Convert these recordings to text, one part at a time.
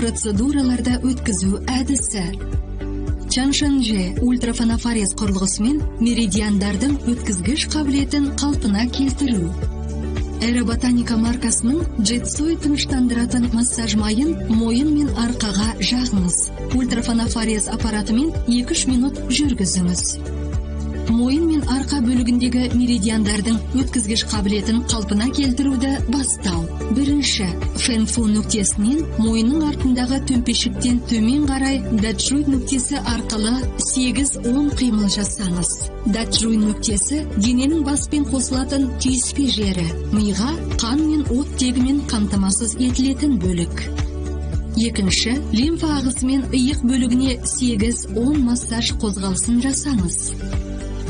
процедураларда өткізу әдісі. Чаншанже ультрафанофорез құрылғысымен меридиандардың өткізгіш қабілетін қалпына келтіру. Аэроботаника маркасының Jetsoy тыныштандыратын массаж майын мойын мен арқаға жағыңыз. Ультрафанофорез аппаратымен 2-3 минут жүргізіңіз. Мойын мен арқа бөлігіндегі меридиандардың өткізгіш қабілетін қалпына келтіруді бастау. Бірінші, Фэнфу нүктесінен мойынның артындағы төмпешіктен төмен қарай Даджуй нүктесі арқылы 8-10 қимыл жасаңыз. Даджуй нүктесі дененің баспен қосылатын түйіспе жері, миға қан мен оттегімен қамтамасыз етілетін бөлік. Екінші, лимфа ағысымен иық бөлігіне 8-10 массаж қозғалысын жасаңыз.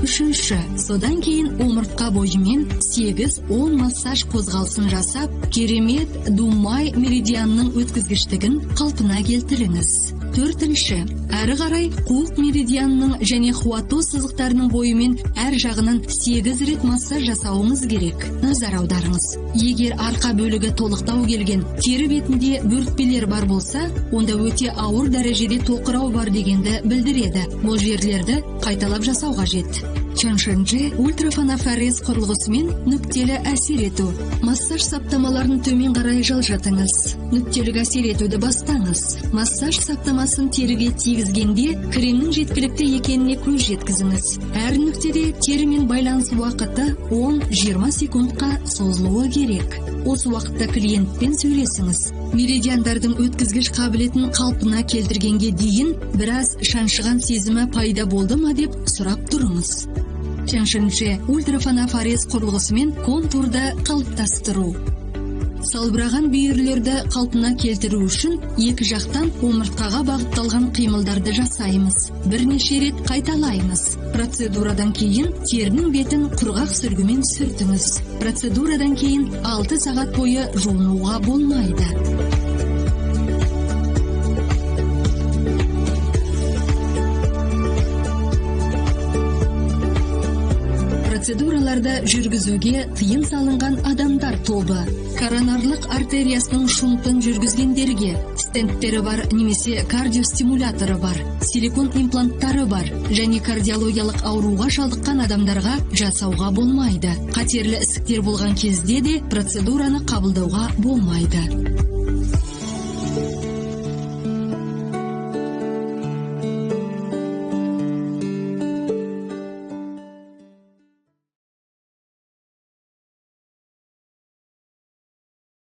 Үшінші, содан кейін омыртқа бойымен 8-10 массаж қозғалысын жасап, керемет думай меридианның өткізгіштігін қалпына келтіріңіз. Төртінші, әрі қарай қуық меридианның және хуато сызықтарының бойымен әр жағынан 8 рет массаж жасауыңыз керек. Назар аударыңыз. Егер арқа бөлігі толықтау келген, тері бетінде бөртпелер бар болса, онда өте ауыр дәрежеде тоқырау бар дегенді білдіреді. Бұл жерлерді қайталап жасау қажет. Чаншанже ультрафанофорез құрылғысымен нүктелі әсер ету. Массаж саптамаларын төмен қарай жылжытыңыз. Нүктелік әсер етуді бастаңыз. Массаж саптамасын теріге тигізгенде кремнің жеткілікті екеніне көз жеткізіңіз. Әр нүктеде терімен байланыс уақыты 10-20 секундқа созылуы керек. Осы уақытта клиентпен сөйлесіңіз. Меридиандардың өткізгіш қабілетін қалпына келтіргенге дейін біраз шаншыған сезімі пайда болды ма деп сұрап тұрыңыз. Чаншанже ультрафанофорез құрылғысымен контурды қалыптастыру. Салбыраған бүйірлерді қалпына келтіру үшін екі жақтан омыртқаға бағытталған қимылдарды жасаймыз. Бірнеше рет қайталаймыз. Процедурадан кейін терінің бетін құрғақ сүргімен сүртіңіз. Процедурадан кейін 6 сағат бойы жуынуға болмайды. Процедураларды жүргізуге тыйым салынған адамдар тобы. Коронарлық артериясының шунтын жүргізгендерге, стенттері бар немесе кардиостимуляторы бар, силикон импланттары бар және кардиологиялық ауруға шалдыққан адамдарға жасауға болмайды. Қатерлі ісіктер болған кезде де процедураны қабылдауға болмайды.